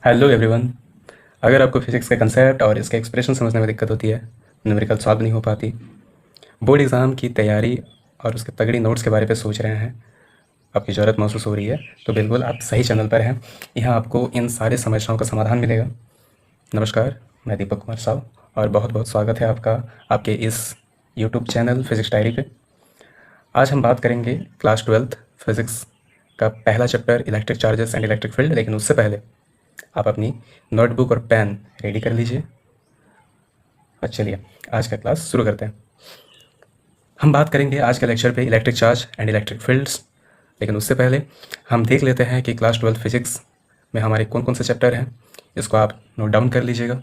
Hello everyone. अगर आपको physics के कंसेप्ट और इसके एक्सप्रेशन समझने में दिक्कत होती है, न्यूमेरिकल सॉल्व नहीं हो पाती, बोर्ड एग्ज़ाम की तैयारी और उसके तगड़ी नोट्स के बारे पे सोच रहे हैं, आपकी ज़रूरत महसूस हो रही है, तो बिल्कुल आप सही चैनल पर हैं। यहाँ आपको इन सारे समस्याओं का समाधान मिलेगा। नमस्कार, मैं दीपक कुमार साव और बहुत बहुत स्वागत है आपका आपके इस यूट्यूब चैनल फिजिक्स डायरी पे। आज हम बात करेंगे क्लास 12th फिज़िक्स का पहला chapter electric charges and electric field. लेकिन उससे पहले आप अपनी नोटबुक और पेन रेडी कर लीजिए और चलिए आज का क्लास शुरू करते हैं। हम बात करेंगे आज के लेक्चर पे electric charge and electric fields. लेकिन उससे पहले हम देख लेते हैं कि क्लास 12 फिजिक्स में हमारे कौन कौन से चैप्टर हैं। इसको आप नोट डाउन कर लीजिएगा।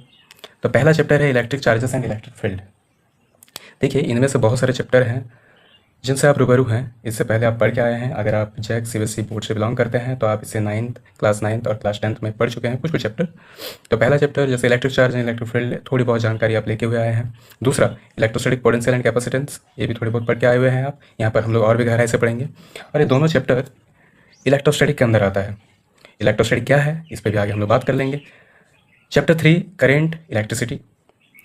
तो पहला चैप्टर है electric charges and electric field. देखिए, इनमें से बहुत सारे चैप्टर हैं जिनसे आप रूबरू हैं, इससे पहले आप पढ़ के आए हैं। अगर आप जैक सीबीएसई बोर्ड से बिलोंग करते हैं तो आप इसे क्लास 9th और क्लास 10th में पढ़ चुके हैं कुछ चैप्टर। तो पहला चैप्टर जैसे electric charge and electric field, थोड़ी बहुत जानकारी आप लेके हुए आए हैं। दूसरा इलेक्ट्रोस्टैटिक पोटेंशियल एंड कैपेसिटेंस, ये भी थोड़ी बहुत पढ़ के आए हुए हैं आप। यहाँ पर हम लोग और भी गहराई से पढ़ेंगे और ये दोनों चैप्टर इलेक्ट्रोस्टैटिक के अंदर आता है। इलेक्ट्रोस्टैटिक क्या है इस पर भी आगे हम लोग बात कर लेंगे। चैप्टर 3 करेंट इलेक्ट्रिसिटी,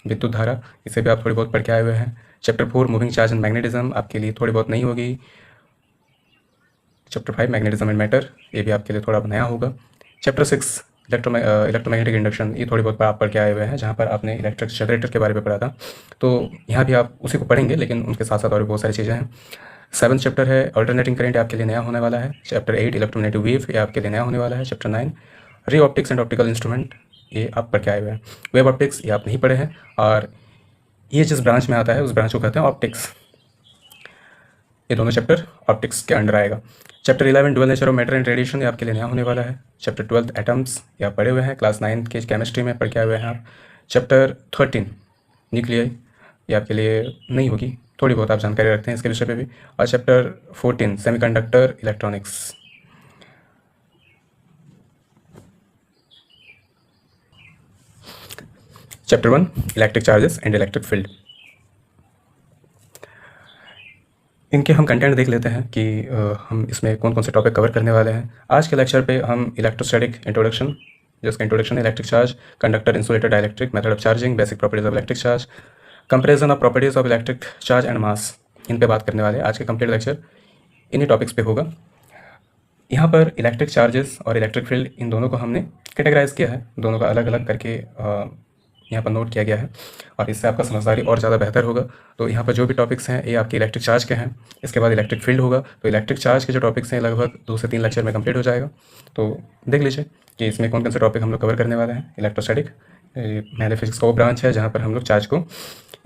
विद्युत धारा, इसे भी आप थोड़ी बहुत पढ़ के आए हुए हैं। Chapter 4 moving charge and magnetism, आपके लिए थोड़ी बहुत नहीं होगी। चैप्टर 5 मैग्नेटिज्म एंड मैटर, ये भी आपके लिए थोड़ा नया होगा। चैप्टर 6 इलेक्ट्रोमैग्नेटिक इंडक्शन, ये थोड़ी बहुत आप पढ़ के आए हुए हैं, जहाँ पर आपने इलेक्ट्रिक जनरेटर के बारे में पढ़ा था। तो यहाँ भी आप उसी को पढ़ेंगे, लेकिन उनके साथ साथ और भी बहुत सारी चीज़ें हैं। 7th चैप्टर है अल्टरनेटिंग करंट, आपके लिए नया होने वाला है। चैप्टर 8 इलेक्ट्रोमैग्नेटिक वेव, ये आपके लिए नया होने वाला है। Chapter 9 ray optics and optical instrument, ये आप पढ़ के आए हुए हैं। वेब ऑप्टिक्स, ये आप नहीं पढ़े हैं, और ये जिस ब्रांच में आता है उस ब्रांच को कहते हैं ऑप्टिक्स। ये दोनों चैप्टर ऑप्टिक्स के अंडर आएगा। Chapter 11 dual nature of matter and radiation, ये आपके लिए नया होने वाला है। चैप्टर 12 एटम्स, ये आप पढ़े हुए हैं, क्लास 9 के केमिस्ट्री में पढ़ के आए हुए हैं आप। चैप्टर 13 न्यूक्लियर, ये आपके लिए नहीं होगी, थोड़ी बहुत आप जानकारी रखते हैं इसके विषय पे भी। और chapter 14 semiconductor electronics. Chapter 1 electric charges and electric field, इनके हम कंटेंट देख लेते हैं कि हम इसमें कौन कौन से टॉपिक कवर करने वाले हैं। आज के लेक्चर पे हम इलेक्ट्रोस्टैटिक इंट्रोडक्शन, जिसका इंट्रोडक्शन है electric charge, conductor, insulator, dielectric, method of charging, basic properties of electric charge, comparison of properties of electric charge and mass, इन पे बात करने वाले हैं। आज के कंप्लीट लेक्चर इन्हीं टॉपिक्स पे होगा। यहाँ पर इलेक्ट्रिक चार्जेस और इलेक्ट्रिक फील्ड, इन दोनों को हमने कैटेगराइज किया है, दोनों का अलग अलग करके यहाँ पर नोट किया गया है, और इससे आपका समझदारी और ज़्यादा बेहतर होगा। तो यहाँ पर जो भी टॉपिक्स हैं ये आपके इलेक्ट्रिक चार्ज के हैं। इसके बाद इलेक्ट्रिक फील्ड होगा, तो इलेक्ट्रिक चार्ज के जो टॉपिक्स हैं लगभग 2 से 3 लेक्चर में कंप्लीट हो जाएगा। तो देख लीजिए कि इसमें कौन कौन से टॉपिक हम लोग कवर करने वाले हैं। इलेक्ट्रोस्टैटिक, मैंने फिजिक्स का वो ब्रांच है जहाँ पर हम लोग चार्ज को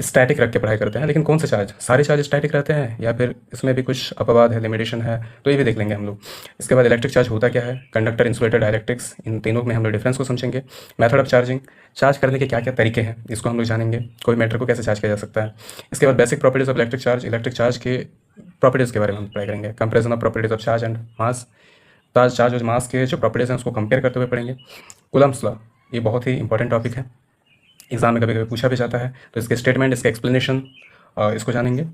स्टैटिक रख के पढ़ाई करते हैं। लेकिन कौन से चार्ज, सारे चार्ज स्टैटिक रहते हैं या फिर इसमें भी कुछ अपवाद है, लिमिटेशन है, तो ये भी देख लेंगे हम लोग। इसके बाद इलेक्ट्रिक चार्ज होता क्या है, कंडक्टर, इंसुलेटर, डाइलेक्ट्रिक्स, इन तीनों में हम लोग डिफरेंस को समझेंगे। मेथड ऑफ चार्जिंग, चार्ज करने के क्या क्या तरीके हैं, इसको हम लोग जानेंगे। कोई मैटर को कैसे चार्ज किया जा सकता है। इसके बाद basic properties of electric charge के प्रॉपर्टीज़ के बारे में हम पढ़ाई करेंगे। Comparison of properties of charge and mass, charge और मास के जो प्रॉपर्टीज़ हैं उसको कंपेयर करते हुए पढ़ेंगे। कूलम्ब्स लॉ, ये बहुत ही इंपॉर्टेंट टॉपिक है, एग्जाम में कभी कभी पूछा भी जाता है। तो इसके स्टेटमेंट, इसके एक्सप्लेनेशन, इसको जानेंगे।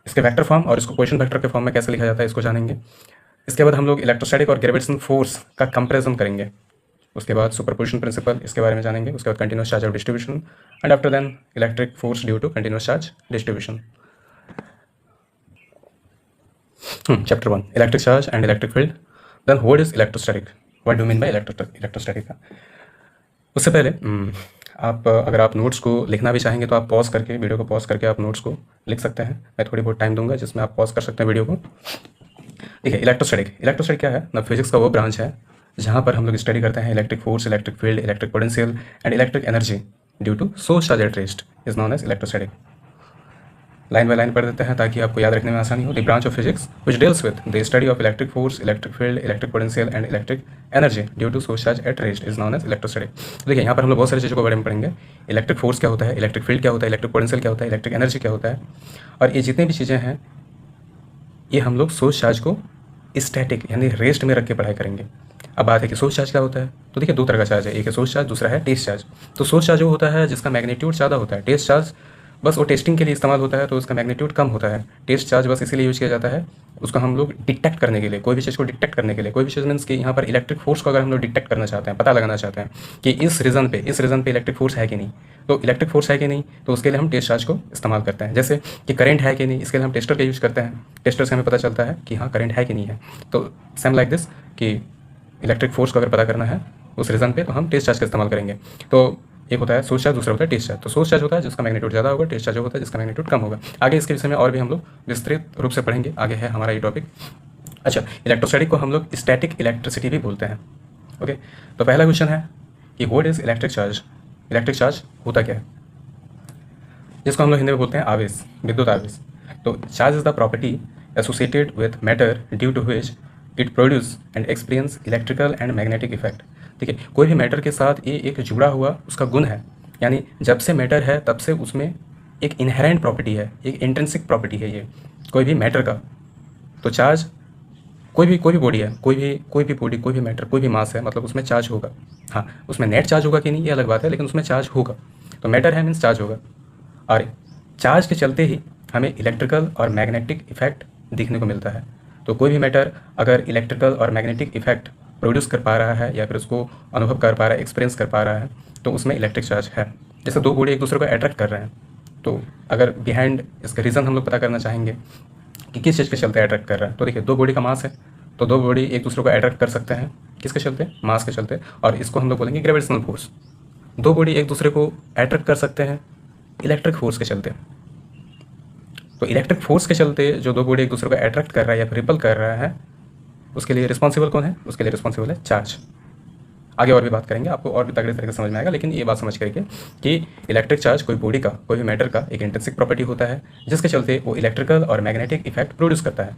इसके वेक्टर फॉर्म और इसको क्वेश्चन वेक्टर के फॉर्म में कैसे लिखा जाता है, इसको जानेंगे। इसके बाद हम लोग इलेक्ट्रोस्टैटिक और ग्रेविटेशन फोर्स का कंपैरिजन करेंगे। उसके बाद सुपरपोजिशन प्रिंसिपल, इसके बारे में जानेंगे। उसके बाद कंटिन्यूस चार्ज और distribution, and after then electric force due to continuous charge distribution. Chapter 1 electric charge and electric field. Then what is electrostatic, what do mean by electrostatic का। उससे पहले आप अगर आप नोट्स को लिखना भी चाहेंगे तो आप पॉज करके, वीडियो को पॉज करके आप नोट्स को लिख सकते हैं। मैं थोड़ी बहुत टाइम दूंगा जिसमें आप पॉज कर सकते हैं वीडियो को। ठीक है, इलेक्ट्रोस्टैटिक क्या है ना, फिजिक्स का वो ब्रांच है जहाँ पर हम लोग स्टडी करते हैं electric force, electric field, electric potential and electric energy due to source charge at rest, is known as electrostatic. Line by line पढ़ देते हैं ताकि आपको याद रखने में आसानी हो। The branch of physics which deals with the study of electric force, electric field, electric potential and electric energy due to source charge at rest is known as electrostatic. देखिए, यहाँ पर हम लोग बहुत सारी चीज़ों के बारे में पढ़ेंगे। इलेक्ट्रिक फोर्स क्या होता है, इलेक्ट्रिक फील्ड क्या होता है, इलेक्ट्रिक पोटेंशियल क्या होता है, इलेक्ट्रिक एनर्जी क्या होता है, और ये जितनी भी चीज़ें हैं ये हम लोग सोर्स चार्ज को स्टैटिक यानी रेस्ट में रख के पढ़ाई करेंगे। अब बात है कि सोर्स चार्ज क्या होता है। तो देखिए, 2 तरह का चार्ज है, एक है सोर्स चार्ज, दूसरा है टेस्ट चार्ज। तो सोर्स चार्ज वो होता है जिसका मैग्नीट्यूड ज़्यादा होता है, टेस्ट चार्ज बस वो टेस्टिंग के लिए इस्तेमाल होता है, तो उसका मैग्नीट्यूड कम होता है। टेस्ट चार्ज बस इसीलिए यूज़ किया जाता है, उसको हम लोग डिटेक्ट करने के लिए, कोई भी चीज़ को डिटेक्ट करने के लिए। कोई भी चीज़ मीन्स कि यहाँ पर इलेक्ट्रिक फोर्स को अगर हम लोग डिटेक्ट करना चाहते हैं, पता लगाना चाहते हैं कि इस रीजन पे इलेक्ट्रिक फोर्स है कि नहीं, तो इलेक्ट्रिक फोर्स है कि नहीं, तो उसके लिए हम टेस्ट चार्ज को इस्तेमाल करते हैं। जैसे कि करंट है कि नहीं, इसके लिए हम टेस्टर का यूज़ करते हैं। टेस्टर से हमें पता चलता है कि हाँ करंट है कि नहीं है। तो सेम लाइक दिस कि इलेक्ट्रिक फोर्स को अगर पता करना है उस रीजन पे, तो हम टेस्ट चार्ज का इस्तेमाल करेंगे। तो एक होता है सोर्स चार्ज, दूसरा होता है टेस्ट चार्ज। तो सोर्स चार्ज होता है जिसका मैग्नीट्यूड ज़्यादा होगा, टेस्ट चार्ज होता है जिसका मैग्नीट्यूड कम होगा। आगे इसके विषय में और भी हम लोग विस्तृत रूप से पढ़ेंगे, आगे है हमारा ये टॉपिक। अच्छा, इलेक्ट्रोस्टैटिक को हम लोग स्टैटिक इलेक्ट्रिसिटी भी बोलते हैं। ओके, तो पहला क्वेश्चन है कि what is electric charge. Electric charge होता क्या है, जिसको हम लोग हिंदी में बोलते हैं आवेश, विद्युत आवेश। तो charge is the property associated with matter due to which it produce and experience electrical and magnetic effect. ठीक है, कोई भी मैटर के साथ ये एक जुड़ा हुआ उसका गुण है, यानी जब से मैटर है तब से उसमें एक इनहेरेंट प्रॉपर्टी है, एक इंट्रिंसिक प्रॉपर्टी है ये कोई भी मैटर का। तो चार्ज कोई भी बॉडी है, कोई भी बॉडी, कोई भी मैटर, कोई भी मास है, मतलब उसमें चार्ज होगा। हाँ, उसमें नेट चार्ज होगा कि नहीं ये अलग बात है, लेकिन उसमें चार्ज होगा। तो मैटर है मीन्स चार्ज होगा, और चार्ज के चलते ही हमें इलेक्ट्रिकल और मैग्नेटिक इफेक्ट दिखने को मिलता है। तो कोई भी मैटर अगर इलेक्ट्रिकल और मैग्नेटिक इफेक्ट प्रोड्यूस कर पा रहा है या फिर उसको अनुभव कर पा रहा है, एक्सपीरियंस कर पा रहा है, तो उसमें इलेक्ट्रिक चार्ज है। जैसे दो बॉडी एक दूसरे को अट्रैक्ट कर रहे हैं, तो अगर बिहाइंड इसका रीज़न हम लोग पता करना चाहेंगे कि किस चीज़ के चलते अट्रैक्ट कर रहा है, तो देखिए दो बॉडी का मास है, तो दो बॉडी एक दूसरे को अट्रैक्ट कर सकते हैं किसके चलते, मास के चलते, और इसको हम लोग बोलेंगे ग्रेविटेशनल फोर्स। दो बॉडी एक दूसरे को अट्रैक्ट कर सकते हैं इलेक्ट्रिक फोर्स के चलते। तो इलेक्ट्रिक फोर्स के चलते जो दो बॉडी एक दूसरे को अट्रैक्ट कर रहा है या फिर रिपल कर रहा है, उसके लिए रिस्पॉन्सिबल कौन है, उसके लिए रिस्पॉन्सिबल है चार्ज। आगे और भी बात करेंगे, आपको और भी तगड़े तरीके से समझ में आएगा, लेकिन ये बात समझ करके कि इलेक्ट्रिक चार्ज कोई बॉडी का, कोई भी मैटर का एक इंट्रिंसिक प्रॉपर्टी होता है, जिसके चलते वो इलेक्ट्रिकल और मैग्नेटिक इफेक्ट प्रोड्यूस करता है।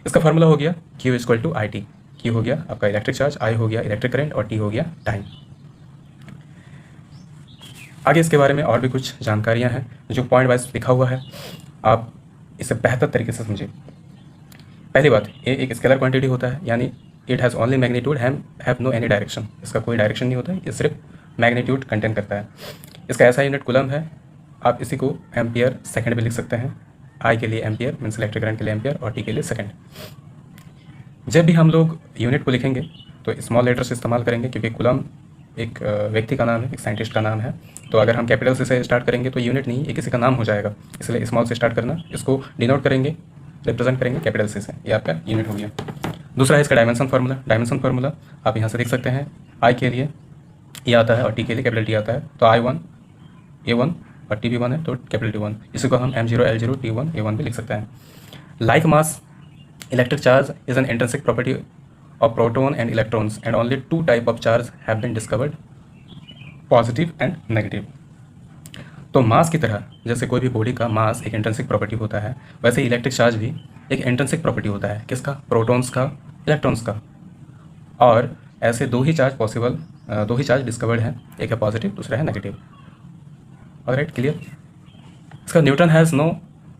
इसका फार्मूला हो गया Q equal to I T. Q हो गया आपका इलेक्ट्रिक चार्ज, I हो गया इलेक्ट्रिक करंट, और T हो गया टाइम। आगे इसके बारे में और भी कुछ जानकारियाँ हैं जो पॉइंट वाइज लिखा हुआ है, आप इसे बेहतर तरीके से समझिए। पहली बात, ये एक स्केलर क्वांटिटी होता है, यानी it has only magnitude, have no any direction. इसका कोई डायरेक्शन नहीं होता है, ये सिर्फ मैग्नीट्यूड कंटेन करता है। इसका ऐसा यूनिट कूलम है, आप इसी को एम्पियर सेकंड भी लिख सकते हैं। I के लिए एम्पियर मीन्स इलेक्ट्रिक करंट के लिए एम्पियर, और T के लिए सेकंड। जब भी हम लोग यूनिट को लिखेंगे तो स्मॉल लेटर से इस्तेमाल करेंगे, क्योंकि कूलम एक व्यक्ति का नाम है, एक साइंटिस्ट का नाम है। तो अगर हम कैपिटल से स्टार्ट करेंगे तो यूनिट नहीं, ये किसी का नाम हो जाएगा, इसलिए स्मॉल से स्टार्ट करना, इसको डिनोट करेंगे, रिप्रेजेंट करेंगे कैपिटल से, ये आपका यूनिट हो गया। दूसरा है इसका डायमेंशन फार्मूला। डायमेंशन फार्मूला आप यहाँ से देख सकते हैं, I के लिए ये आता है और T के लिए कैपिटल T आता है। तो I1 A1 और T भी 1 है, तो कैपिटल T1, इसी को हम M0 L0 T1 A1 भी लिख सकते हैं। Like mass, electric charge is an intrinsic property of proton and electrons, and only two type of charge have been discovered, positive and negative। तो मास की तरह जैसे कोई भी बॉडी का मास एक इंट्रिंसिक प्रॉपर्टी होता है, वैसे इलेक्ट्रिक चार्ज भी एक इंट्रिंसिक प्रॉपर्टी होता है। किसका, प्रोटॉन्स का, इलेक्ट्रॉन्स का। और ऐसे दो ही चार्ज डिस्कवर्ड हैं, एक है पॉजिटिव, दूसरा है नेगेटिव। Alright, clear. इसका neutron has no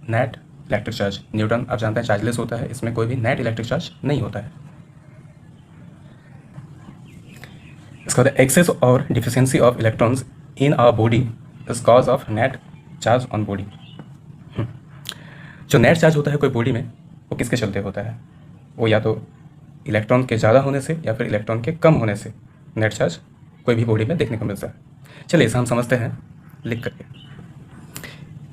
net electric charge. Neutron आप जानते हैं चार्जलेस होता है, इसमें कोई भी नेट इलेक्ट्रिक चार्ज नहीं होता है। इसका एक्सेस और deficiency of electrons in our body is cause of net charge on body. जो नेट चार्ज होता है कोई बॉडी में, वो किसके चलते होता है, वो या तो इलेक्ट्रॉन के ज़्यादा होने से या फिर इलेक्ट्रॉन के कम होने से नेट चार्ज कोई भी बॉडी में देखने को मिलता है। चलिए इसे हम समझते हैं लिख करके।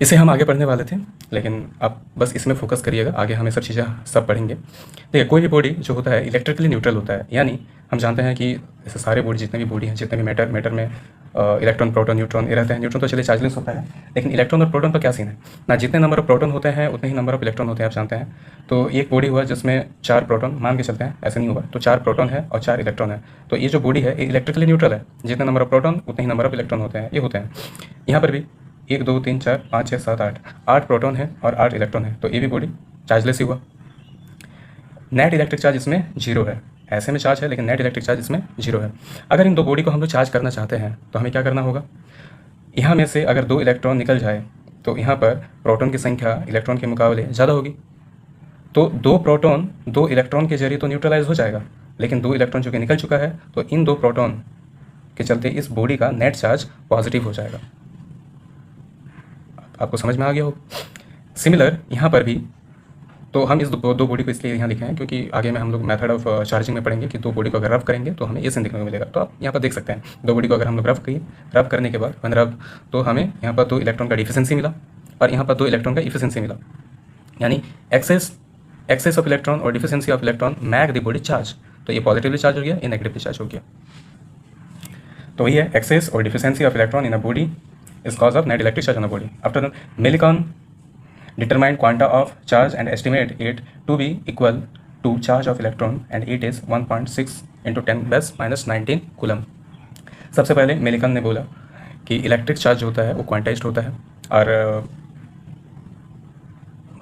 इसे हम आगे पढ़ने वाले थे, लेकिन आप बस इसमें फोकस करिएगा, आगे हम ये सब चीज़ें सब पढ़ेंगे। देखिए कोई भी बॉडी जो होता है इलेक्ट्रिकली न्यूट्रल होता है, यानी हम जानते हैं कि ऐसे सारे बॉडी, जितने भी बॉडी हैं, जितने भी मैटर में इलेक्ट्रॉन, प्रोटॉन, न्यूट्रॉन ये रहते हैं। न्यूट्रॉन तो चलिए चार्जलेस होता है, लेकिन इलेक्ट्रॉन और प्रोटॉन पर क्या सीन है ना, जितने नंबर ऑफ प्रोटॉन होते हैं उतने ही नंबर ऑफ इलेक्ट्रॉन होते हैं, आप जानते हैं। तो एक बॉडी हुआ जिसमें 4 प्रोटॉन मान के चलते हैं, ऐसे नहीं होगा, तो 4 प्रोटॉन है और 4 इलेक्ट्रॉन है, तो ये जो बॉडी है ये इलेक्ट्रिकली न्यूट्रल है। जितने नंबर ऑफ प्रोटॉन उतने ही नंबर ऑफ इलेक्ट्रॉन होते हैं, ये होते हैं। यहाँ पर भी 1 2 3 4 5 6 7 8 प्रोटॉन है और 8 इलेक्ट्रॉन है, तो ये भी बॉडी चार्जलेस ही हुआ। नेट इलेक्ट्रिक चार्ज इसमें 0 है, ऐसे में चार्ज है लेकिन नेट इलेक्ट्रिक चार्ज इसमें 0 है। अगर इन दो बॉडी को हम लोग चार्ज करना चाहते हैं तो हमें क्या करना होगा, यहाँ में से अगर 2 इलेक्ट्रॉन निकल जाए तो यहाँ पर प्रोटॉन की संख्या इलेक्ट्रॉन के मुकाबले ज़्यादा होगी, तो 2 प्रोटॉन 2 इलेक्ट्रॉन के जरिए तो न्यूट्रलाइज हो जाएगा, लेकिन 2 इलेक्ट्रॉन जो कि निकल चुका है, तो इन 2 प्रोटॉन के चलते इस बॉडी का नेट चार्ज पॉजिटिव हो जाएगा। आपको समझ में आ गया हो। सिमिलर यहाँ पर भी तो हम इस दो बॉडी को इसलिए यहाँ लिखे हैं क्योंकि आगे में हम लोग मेथड ऑफ चार्जिंग में पढ़ेंगे कि दो बॉडी को अगर रब करेंगे तो हमें ये सीन देखने को मिलेगा। तो आप यहाँ पर देख सकते हैं दो बॉडी को अगर हम लोग रब करने के बाद वन रब तो हमें यहाँ पर 2 इलेक्ट्रॉन का डिफिशिएंसी मिला और यहाँ पर 2 इलेक्ट्रॉन का इफिशिएंसी मिला, यानी एक्सेस ऑफ इलेक्ट्रॉन और deficiency of electron make the body charge. तो ये पॉजिटिवली चार्ज हो गया, ये नेगेटिवली चार्ज हो गया। तो वही है एक्सेस और deficiency of electron in a body is cause of net electric charge on a body. After that Millikan determined quanta of charge and estimate it to be equal to charge of electron and it is 1.6 into 10⁻⁻19 coulomb. सबसे पहले Millikan ने बोला कि electric charge होता है वो quantized होता है और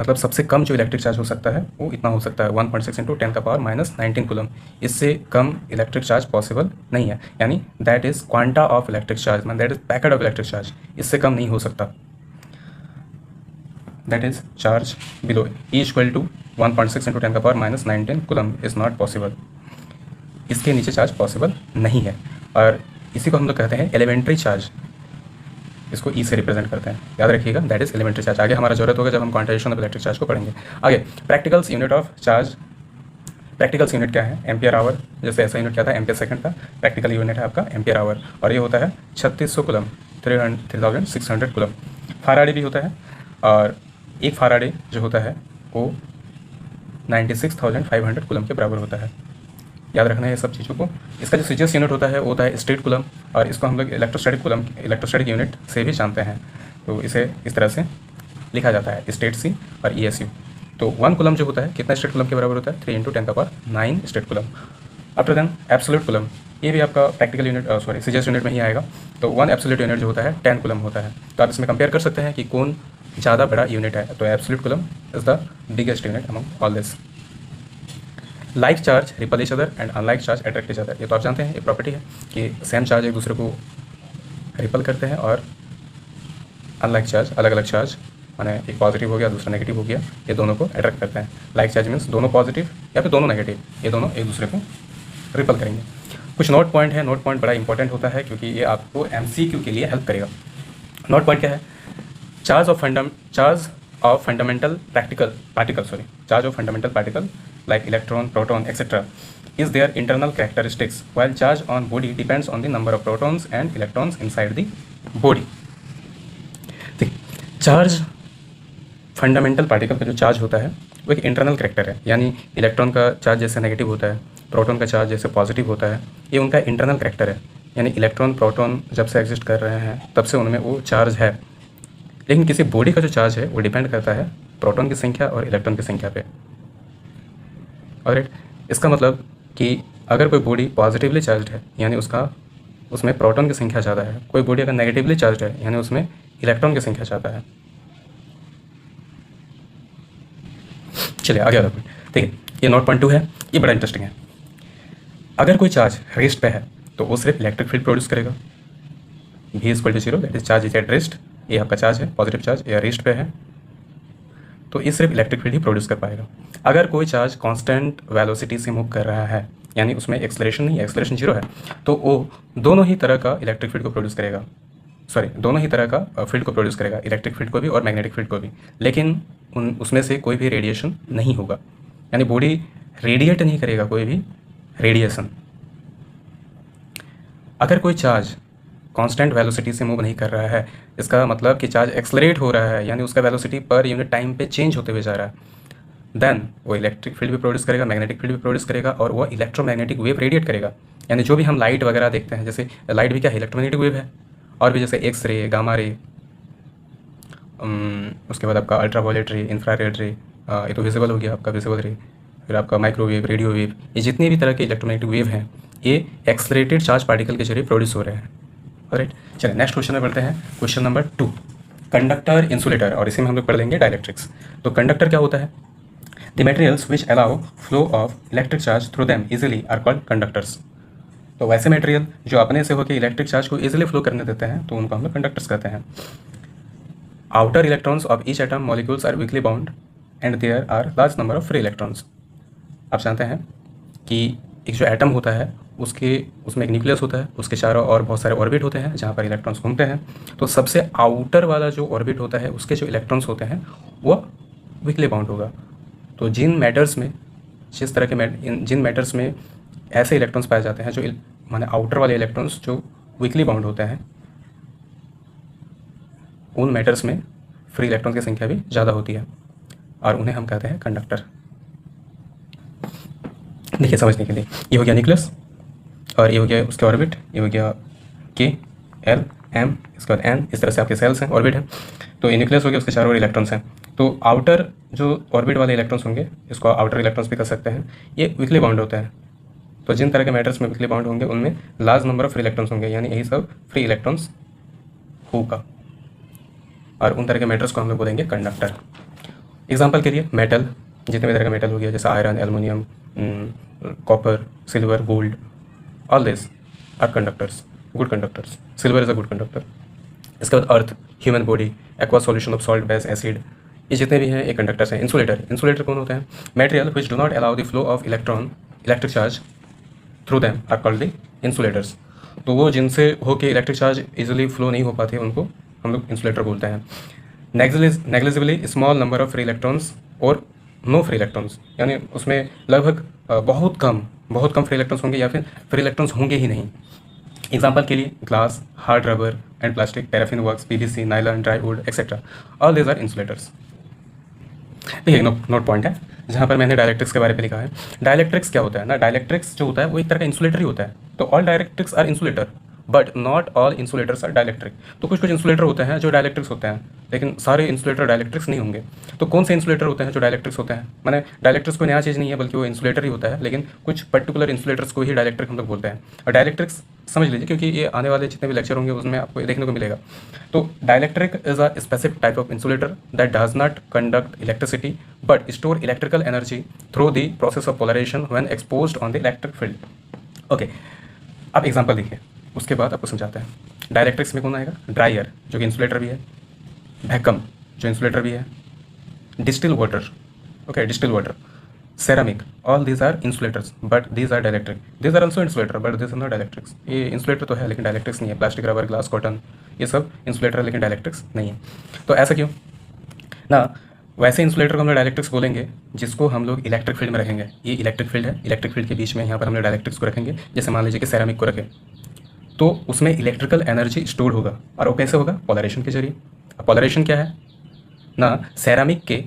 मतलब सबसे कम जो इलेक्ट्रिक चार्ज हो सकता है वो इतना हो सकता है 1.6 into 10⁻⁻19 कूलम। इससे कम इलेक्ट्रिक चार्ज पॉसिबल नहीं है, यानी that is quanta of electric charge, मान that is packet of electric charge, इससे कम नहीं हो सकता। that is charge below E equal to 1.6 into 10⁻⁻19 coulomb is not possible. इसके नीचे चार्ज पॉसिबल नहीं है और इसी को हम लोग कहते हैं एलिमेंट्री चार्ज। इसको ई से रिप्रेजेंट करते हैं, याद रखिएगा, दैट इज एलिमेंट्री चार्ज। आगे हमारा जरूरत होगा जब हम क्वांटाइजेशन ऑफ इलेक्ट्रिक चार्ज को पढ़ेंगे। आगे practicals unit of charge. Practicals unit क्या है? Ampere hour. जैसे ऐसा यूनिट क्या था? एम्पियर सेकंड था। प्रैक्टिकल यूनिट है आपका एम्पियर आवर और ये होता है 3600 कूलम, 3600 कूलम। फाराडे भी होता है और एक फाराडे जो होता है वो 96,500 कूलम के बराबर होता है। याद रखना है ये सब चीज़ों को। इसका जो सीजीएस यूनिट होता है वो होता है स्टेट कूलम और इसको हम लोग इलेक्ट्रोस्टैटिक यूनिट से भी जानते हैं। तो इसे इस तरह से लिखा जाता है स्टेट सी और ESU। तो 1 कूलम जो होता है कितना स्टेट कूलम के बराबर होता है? 3 × 10⁹ statcoulomb. After then absolute coulomb, ये भी आपका प्रैक्टिकल यूनिट सीजीएस यूनिट में ही आएगा। तो 1 एब्सोल्यूट यूनिट जो होता है 10 कूलम होता है। तो आप इसमें कंपेयर कर सकते हैं कि कौन ज़्यादा बड़ा यूनिट है। तो absolute coulomb is the biggest unit among all this. Like charge ripple each other and unlike charge attract each other. ये तो आप जानते हैं, ये प्रॉपर्टी है कि सेम चार्ज एक दूसरे को रिपल करते हैं और अनलाइक चार्ज, अलग अलग चार्ज, माने एक पॉजिटिव हो गया दूसरा नेगेटिव हो गया, ये दोनों को अट्रैक्ट करते हैं। लाइक चार्ज मीन्स दोनों पॉजिटिव या फिर दोनों नेगेटिव, ये दोनों एक दूसरे को रिपल करेंगे। कुछ नोट पॉइंट है, नोट पॉइंट बड़ा इंपॉर्टेंट होता है क्योंकि ये आपको MCQ के लिए हेल्प करेगा। नोट पॉइंट क्या है? Charge of fundamental particle like electron, proton, etc. is their internal characteristics, while charge on body depends on the number of protons and electrons inside the body. Charge fundamental particle का जो charge होता है वो एक internal character है, यानी electron का charge जैसे नेगेटिव होता है, प्रोटॉन का चार्ज जैसे पॉजिटिव होता है, ये उनका इंटरनल कैरेक्टर है। यानी इलेक्ट्रॉन प्रोटॉन जब से एग्जिस्ट कर रहे हैं तब से उनमें वो चार्ज है। लेकिन किसी बॉडी का जो चार्ज है वो डिपेंड करता है प्रोटॉन की संख्या और इलेक्ट्रॉन की संख्या पे। और इसका मतलब कि अगर कोई बॉडी पॉजिटिवली चार्ज्ड है यानी उसमें प्रोटॉन की संख्या ज़्यादा है, कोई बॉडी अगर नेगेटिवली चार्ज्ड है यानी उसमें इलेक्ट्रॉन की संख्या ज़्यादा है। चलिए आगे वाला पॉइंट, ठीक है, ये नोट पॉइंट 2 है, ये बड़ा इंटरेस्टिंग है। अगर कोई चार्ज रेस्ट पे है तो वो सिर्फ इलेक्ट्रिक फील्ड प्रोड्यूस करेगा। V = 0, that is charge is at rest. ये आपका चार्ज है, पॉजिटिव चार्ज, या रेस्ट पे है तो ये सिर्फ इलेक्ट्रिक फील्ड ही प्रोड्यूस कर पाएगा। अगर कोई चार्ज कांस्टेंट वेलोसिटी से मूव कर रहा है यानी उसमें एक्सेलरेशन नहीं है, एक्सेलरेशन 0 है, तो वो दोनों ही तरह का इलेक्ट्रिक फील्ड को प्रोड्यूस करेगा, दोनों ही तरह का फील्ड को प्रोड्यूस करेगा, इलेक्ट्रिक फील्ड को भी और मैग्नेटिक फील्ड को भी। लेकिन उसमें से कोई भी रेडिएशन नहीं होगा, यानी बॉडी रेडिएट नहीं करेगा कोई भी रेडिएशन। अगर कोई चार्ज कांस्टेंट वेलोसिटी से मूव नहीं कर रहा है, इसका मतलब कि चार्ज एक्सलरेट हो रहा है, यानी उसका वेलोसिटी पर यूनिट टाइम पे चेंज होते हुए जा रहा है, देन वो इलेक्ट्रिक फील्ड भी प्रोड्यूस करेगा, मैग्नेटिक फील्ड भी प्रोड्यूस करेगा और वो इलेक्ट्रोमैग्नेटिक वेव रेडिएट करेगा। यानी जो भी हम लाइट वगैरह देखते हैं, जैसे लाइट भी क्या है, इलेक्ट्रोमैग्नेटिक वेव है, और भी जैसे एक्स-रे, गामा रे, उसके बाद आपका अल्ट्रावायलेट रे, इंफ्रारेड रे, ये तो विजिबल हो गया आपका विजिबल रे, फिर आपका माइक्रोवेव, रेडियो वेव, ये जितने भी तरह के इलेक्ट्रोमैग्नेटिक वेव हैं ये एक्सलरेटेड चार्ज पार्टिकल के जरिए प्रोड्यूस हो रहे हैं। राइट, चलिए नेक्स्ट क्वेश्चन में बढ़ते हैं। क्वेश्चन नंबर 2, कंडक्टर, इंसुलेटर, और इसी में हम लोग पढ़ लेंगे डाइलेक्ट्रिक्स। तो कंडक्टर क्या होता है? The materials which allow flow of electric charge through them easily are called conductors. तो वैसे मटेरियल जो अपने से होकर इलेक्ट्रिक चार्ज को इजीली फ्लो करने देते हैं तो उनको हम लोग कंडक्टर्स कहते हैं। Outer electrons of each atom molecules are weakly bound and there are large number of free electrons. आप जानते हैं कि एक जो एटम होता है उसमें एक न्यूक्लियस होता है, उसके चारों और बहुत सारे ऑर्बिट होते हैं जहाँ पर इलेक्ट्रॉन्स घूमते हैं। तो सबसे आउटर वाला जो ऑर्बिट होता है उसके जो इलेक्ट्रॉन्स होते हैं वो वीकली बाउंड होगा। तो जिन मैटर्स में ऐसे इलेक्ट्रॉन्स पाए जाते हैं जो माने आउटर वाले इलेक्ट्रॉन्स जो वीकली बाउंड होते हैं, उन मैटर्स में फ्री इलेक्ट्रॉन्स की संख्या भी ज़्यादा होती है और उन्हें हम कहते हैं कंडक्टर। देखिए समझने के लिए, ये हो गया न्यूक्लियस और ये हो गया उसके ऑर्बिट, ये हो गया के एल एम, इसके बाद एन, इस तरह से आपके सेल्स हैं, ऑर्बिट हैं। तो ये न्यूक्लियस हो गया, उसके चारों ओर इलेक्ट्रॉन्स हैं। तो आउटर जो ऑर्बिट वाले इलेक्ट्रॉन्स होंगे, इसको आउटर इलेक्ट्रॉन्स भी कर सकते हैं, ये वीकली बाउंड होता है। तो जिन तरह के मैटर्स में वीकली बाउंड होंगे उनमें large number of free electrons होंगे, यानी यही सब फ्री इलेक्ट्रॉन्स होगा, और उन तरह के मैटर्स को हम लोग बोलेंगे कंडक्टर। एग्जाम्पल के लिए मेटल, जितने भी तरह का मेटल हो गया, जैसे iron, aluminium, copper, silver, gold, all this are conductors, good conductors. Silver is a good conductor. इसके बाद earth, human body, aqua solution of salt, base, acid, ये जितने भी हैं ये कंडक्टर्स हैं। इंसुलेटर कौन होते हैं? Material which do not allow the flow of electric charge through them are called the insulators. तो वो जिनसे होके इलेक्ट्रिक चार्ज इजीली फ्लो नहीं हो पाते उनको हम लोग इंसुलेटर बोलते हैं। Negligibly small number of free electrons और नो फ्री इलेक्ट्रॉन्स, यानी उसमें लगभग बहुत कम फ्री इलेक्ट्रॉन्स होंगे या फिर फ्री इलेक्ट्रॉन्स होंगे ही नहीं। एग्जाम्पल के लिए glass, hard rubber and plastic, paraffin works, PVC, nylon, dry wood etcetera, all these are insulators. देखिए नोट पॉइंट है जहाँ पर मैंने डायलेक्ट्रिक्स के बारे में लिखा है। डायलेक्ट्रिक्स क्या होता है ना, डायलेक्ट्रिक्स जो होता है वो एक तरह का इंसुलेटर ही होता है। तो all dielectrics are insulator but not all insulators are dielectric. तो कुछ इंसुलेटर होते हैं जो डायलेक्ट्रिक्स होते हैं, लेकिन सारे इंसुलेटर डायलेक्ट्रिक्स नहीं होंगे। तो कौन से इंसुलेटर होते हैं जो डायलेक्ट्रिक्स होते हैं? मैंने डायलेक्ट्रिक्स कोई नया चीज़ नहीं है, बल्कि वो इंसुलेटर ही होता है, लेकिन कुछ पर्टिकुलर इंसुलेटर्स को ही डायलेक्ट्रिक हम लोग बोलते हैं। और डायलेक्ट्रिक्स समझ लीजिए, क्योंकि ये आने वाले जितने भी लेक्चर होंगे उसमें आपको देखने को मिलेगा। तो dielectric is a specific type of insulator that does not conduct electricity but store electrical energy through the process of polarization when exposed on the electric field. Okay, अब एग्जाम्पल देखिए, उसके बाद आपको समझाता है। डायलेक्ट्रिक्स में कौन आएगा? ड्राई एयर जो कि इंसुलेटर भी है, वैक्यूम जो इंसुलेटर भी है, distil water, okay distil water, ceramic, all these are insulators but these are dielectric. These are also insulator but this are not dielectrics. ये इंसुलेटर तो है लेकिन डायलेक्ट्रिक्स नहीं है। प्लास्टिक, रबर, ग्लास, कॉटन, ये सब इंसुलेटर है लेकिन डायलेक्ट्रिक्स नहीं है। तो ऐसा क्यों ना? वैसे इंसुलेटर को हम लोग डायलेक्ट्रिक्स बोलेंगे जिसको हम लोग इलेक्ट्रिक फील्ड में रखेंगे। ये इलेक्ट्रिक फील्ड है, इलेक्ट्रिक फील्ड के बीच में यहाँ पर हम लोग डायलेक्ट्रिक्स को रखेंगे। जैसे मान लीजिए कि सेरामिक को रखें, तो उसमें इलेक्ट्रिकल एनर्जी स्टोर होगा, और वो कैसे होगा? पोलराइजेशन के जरिए। अब पोलराइजेशन क्या है ना? सेरामिक के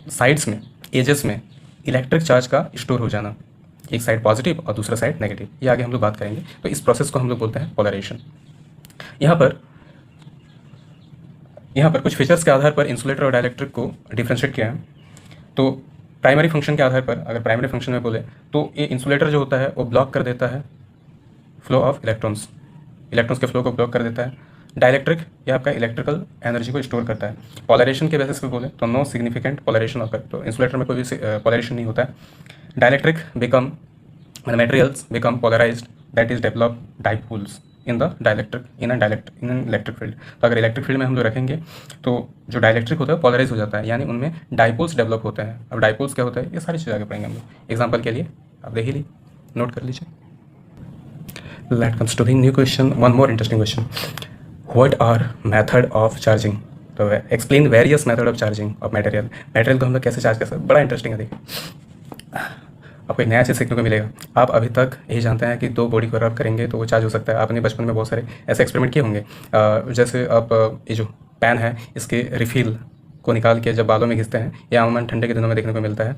साइड्स में, एजेस में इलेक्ट्रिक चार्ज का स्टोर हो जाना, एक साइड पॉजिटिव और दूसरा साइड नेगेटिव। ये आगे हम लोग बात करेंगे। तो इस प्रोसेस को हम लोग बोलते हैं पोलराइजेशन। यहाँ पर कुछ फीचर्स के आधार पर इंसुलेटर और डायलेक्ट्रिक को डिफ्रेंशिएट किया है। तो प्राइमरी फंक्शन के आधार पर, अगर प्राइमरी फंक्शन में बोले तो ये इंसुलेटर जो होता है वो ब्लॉक कर देता है फ्लो ऑफ इलेक्ट्रॉन्स के फ्लो को ब्लॉक कर देता है। डायलेक्ट्रिक ये आपका इलेक्ट्रिकल एनर्जी को स्टोर करता है। पोलराइजेशन के बेसिस पे बोले तो नो सिग्निफिकेंट पोलराइजेशन ऑकर, तो इंसुलेटर में कोई भी पोलराइजेशन नहीं होता है। Dielectric become materials become polarized that is develop dipoles in electric field. तो अगर इलेक्ट्रिक फील्ड में हम लोग रखेंगे तो जो डायलेक्ट्रिक होता है पोलराइज हो जाता है, यानी उनमें डाइपोल्स डेवलप होते हैं। अब डाइपोल्स क्या होता है, ये सारी चीज़ आगे पढ़ेंगे हम लोग। एग्जाम्पल के लिए आप देख ही ली, नोट कर लीजिए। Let comes to the new question, one more interesting question. What are method of charging? तो explain various method of charging of material. Material को हम लोग कैसे चार्ज कर सकते हैं, बड़ा इंटरेस्टिंग है। देखिए आपको एक नया चीज़ सीखने को मिलेगा। आप अभी तक यही जानते हैं कि दो बॉडी को रब करेंगे तो वो चार्ज हो सकता है। आपने बचपन में बहुत सारे ऐसे एक्सपेरिमेंट किए होंगे। जैसे आप ये जो पेन है इसके रिफिल को निकाल के जब बालों में घिसते हैं, या अमूमन ठंडे के दिनों में देखने को मिलता है।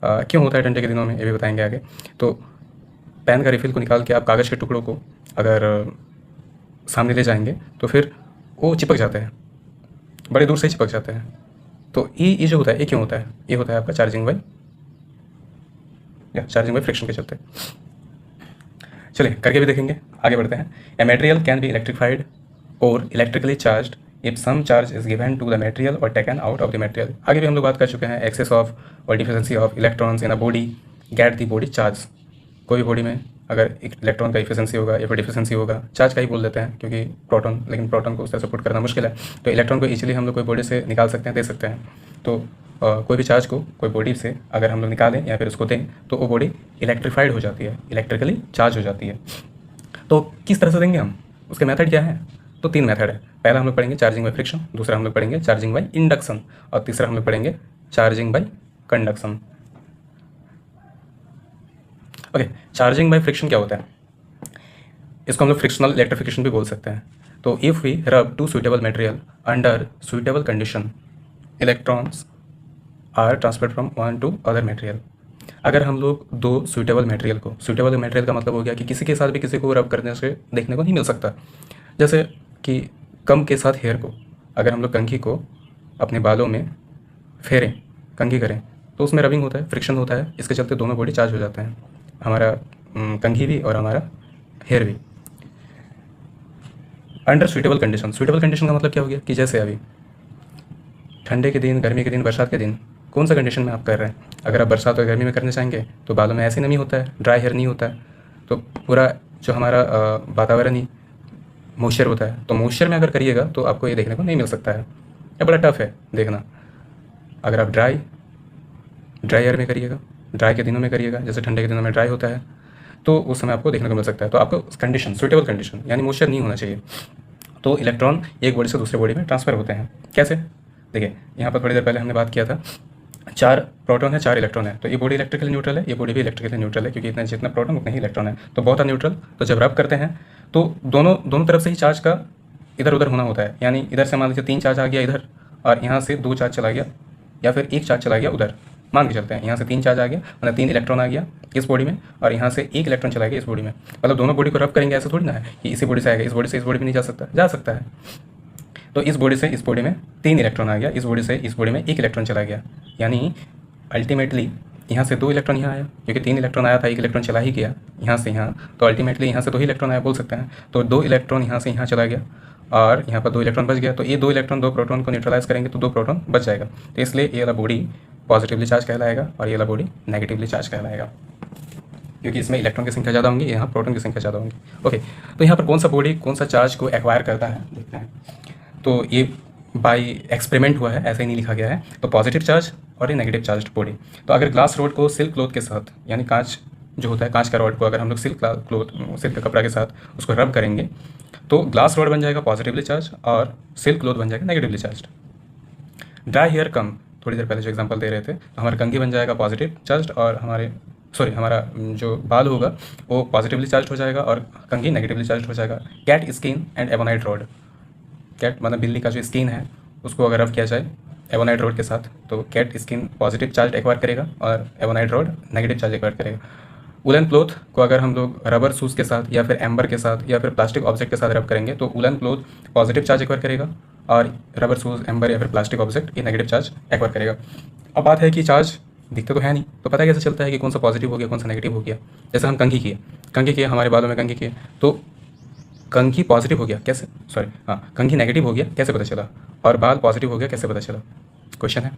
क्यों होता है ठंडे के दिनों में, ये भी बताएंगे आगे। तो पेन का रिफिल को निकाल के आप कागज़ के टुकड़ों को अगर सामने ले जाएंगे तो फिर वो चिपक जाते हैं, बड़े दूर से ही चिपक जाते हैं। तो ये जो होता है, ये क्यों होता है? ये होता है आपका चार्जिंग बाय फ्रिक्शन के चलते। चलिए करके भी देखेंगे, आगे बढ़ते हैं। A material can be electrified or electrically charged if some charge is given to the material or taken out of the material. आगे भी हम लोग बात कर चुके हैं। Excess of or deficiency of electrons in a body get the body charge. कोई भी बॉडी में अगर एक इलेक्ट्रॉन का इफिशिएंसी होगा या फिर डिफिशिएंसी होगा, चार्ज का ही बोल देते हैं क्योंकि प्रोटॉन, लेकिन प्रोटॉन को उस तरह से पुट करना मुश्किल है। तो इलेक्ट्रॉन को इजीली हम लोग कोई बॉडी से निकाल सकते हैं, दे सकते हैं। तो कोई भी चार्ज को कोई बॉडी से अगर हम लोग निकालें या फिर उसको दें तो वो बॉडी इलेक्ट्रीफाइड हो जाती है, इलेक्ट्रिकली चार्ज हो जाती है। तो किस तरह से देंगे हम, उसके मेथड क्या है? तो 3 मेथड है। पहला हम लोग पढ़ेंगे चार्जिंग बाय फ्रिक्शन, दूसरा हम लोग पढ़ेंगे चार्जिंग बाय इंडक्शन और तीसरा हम लोग पढ़ेंगे charging by conduction. Okay, charging by friction क्या होता है? इसको हम लोग फ्रिक्शनल इलेक्ट्रिफिकेशन भी बोल सकते हैं। तो if we rub to suitable material under suitable condition, electrons are transferred from one to other material. अगर हम लोग दो सुइटेबल मटेरियल को, सुइटेबल मटेरियल का मतलब हो गया कि किसी के साथ भी किसी को रब करने से देखने को नहीं मिल सकता। जैसे कि कम के साथ हेयर को अगर हम लोग कंघी को अपने बालों में फेरें, कंघी करें, तो उसमें रबिंग होता है, फ्रिक्शन होता है, इसके चलते दोनों बॉडी चार्ज हो जाते हैं, हमारा कंघी भी और हमारा हेयर भी। Under suitable condition, suitable condition का मतलब क्या हो गया कि जैसे अभी ठंडे के दिन, गर्मी के दिन, बरसात के दिन, कौन सा कंडीशन में आप कर रहे हैं? अगर आप बरसात और गर्मी में करना चाहेंगे तो बालों में ऐसी नमी होता है, ड्राई हेयर नहीं होता है, तो पूरा जो हमारा वातावरण ही मॉइस्चर होता है, तो मॉइस्चर में अगर करिएगा तो आपको ये देखने को नहीं मिल सकता है, ये बड़ा टफ है देखना। अगर आप ड्राई एयर में करिएगा, ड्राई के दिनों में करिएगा, जैसे ठंडे के दिनों में ड्राई होता है, तो उस समय आपको देखने को मिल सकता है। तो आपको कंडीशन, सुइटेबल कंडीशन यानी मॉइस्चर नहीं होना चाहिए। तो इलेक्ट्रॉन एक बॉडी से दूसरे बॉडी में ट्रांसफ़र होते हैं। कैसे? देखिए, यहाँ पर थोड़ी देर पहले हमने बात किया था, 4 प्रोटॉन है, 4 इलेक्ट्रॉन है, तो ये बॉडी इलेक्ट्रिकली न्यूट्रल है, ये बॉडी भी इलेक्ट्रिकली न्यूट्रल है, क्योंकि इतना जितना प्रोटॉन उतने ही इलेक्ट्रॉन है, तो बहुत न्यूट्रल। तो जब रब करते हैं तो दोनों तरफ से ही चार्ज का इधर उधर होना होता है। यानी इधर से मान लीजिए 3 चार्ज आ गया इधर और यहाँ से 2 चार्ज चला गया या फिर 1 चार्ज चला गया उधर, मान के चलते हैं यहाँ से 3 चार्ज आ गया, मतलब 3 इलेक्ट्रॉन आ गया इस बॉडी में और यहाँ से 1 इलेक्ट्रॉन चला गया इस बॉडी में। मतलब दोनों बॉडी को रब करेंगे, ऐसा थोड़ी ना है कि इसी बॉडी से आएगा, इस बॉडी से इस बॉडी में नहीं जा सकता है। तो इस बॉडी से इस बॉडी में 3 इलेक्ट्रॉन आ गया, इस बॉडी से इस बॉडी में 1 इलेक्ट्रॉन चला गया, यानी अल्टीमेटली यहाँ से 2 इलेक्ट्रॉन यहाँ आया, क्योंकि 3 इलेक्ट्रॉन आया था, 1 इलेक्ट्रॉन चला ही गया यहाँ से यहाँ, तो अल्टीमेटली यहाँ से 2 ही इलेक्ट्रॉन आया बोल सकते हैं। तो 2 इलेक्ट्रॉन यहाँ से यहाँ चला गया और यहाँ पर 2 इलेक्ट्रॉन बच गया, तो ये 2 इलेक्ट्रॉन 2 प्रोटॉन को न्यूट्रलाइज करेंगे तो 2 प्रोटॉन बच जाएगा। तो इसलिए ये वाला बॉडी पॉजिटिवली चार्ज कहलाएगा और ये वाला बॉडी नेगेटिवली चार्ज कहलाएगा, क्योंकि इसमें इलेक्ट्रॉन की संख्या ज़्यादा होंगी, यहाँ प्रोटॉन की संख्या ज़्यादा होंगी। ओके, तो यहाँ पर कौन सा बॉडी कौन सा चार्ज को एक्वायर करता है देखते हैं। तो ये बाय एक्सपेरिमेंट हुआ है, ऐसे ही नहीं लिखा गया है। तो पॉजिटिव चार्ज और ये नेगेटिव चार्ज बॉडी। तो अगर ग्लास रोड को सिल्क क्लॉथ के साथ, यानी कांच जो होता है, कांच का रॉड को अगर हम लोग सिल्क का कपड़ा के साथ उसको रब करेंगे तो ग्लास रॉड बन जाएगा पॉजिटिवली चार्ज और सिल्क क्लॉथ बन जाएगा नेगेटिवली चार्ज। ड्राई हेयर कम, थोड़ी देर पहले जो एग्जांपल दे रहे थे, तो हमारा कंघी बन जाएगा पॉजिटिव चार्ज और हमारा जो बाल होगा वो पॉजिटिवली चार्ज हो जाएगा और कंघी नेगेटिवली चार्ज हो जाएगा। Cat skin and ebonite rod, cat मतलब बिल्ली का जो स्किन है उसको अगर रब किया जाए एबोनाइट रॉड के साथ तो cat skin positive charge acquire करेगा और ebonite rod negative charge acquire करेगा। वुलन क्लॉथ को अगर हम लोग रबर शूज़ के साथ या फिर एम्बर के साथ या फिर प्लास्टिक ऑब्जेक्ट के साथ रब करेंगे तो woollen cloth positive charge acquire करेगा और रबर शूज़, एम्बर या फिर प्लास्टिक ऑब्जेक्ट ये नेगेटिव चार्ज एक्वायर करेगा। अब बात है कि चार्ज दिखते तो है नहीं, तो पता कैसे चलता है कि कौन सा पॉजिटिव हो गया कौन सा नेगेटिव हो गया। जैसे हम कंघी किए हमारे बालों में कंघी किए तो कंघी पॉजिटिव हो गया कैसे, कंघी नेगेटिव हो गया कैसे पता चला और बाल पॉजिटिव हो गया कैसे पता चला, क्वेश्चन है।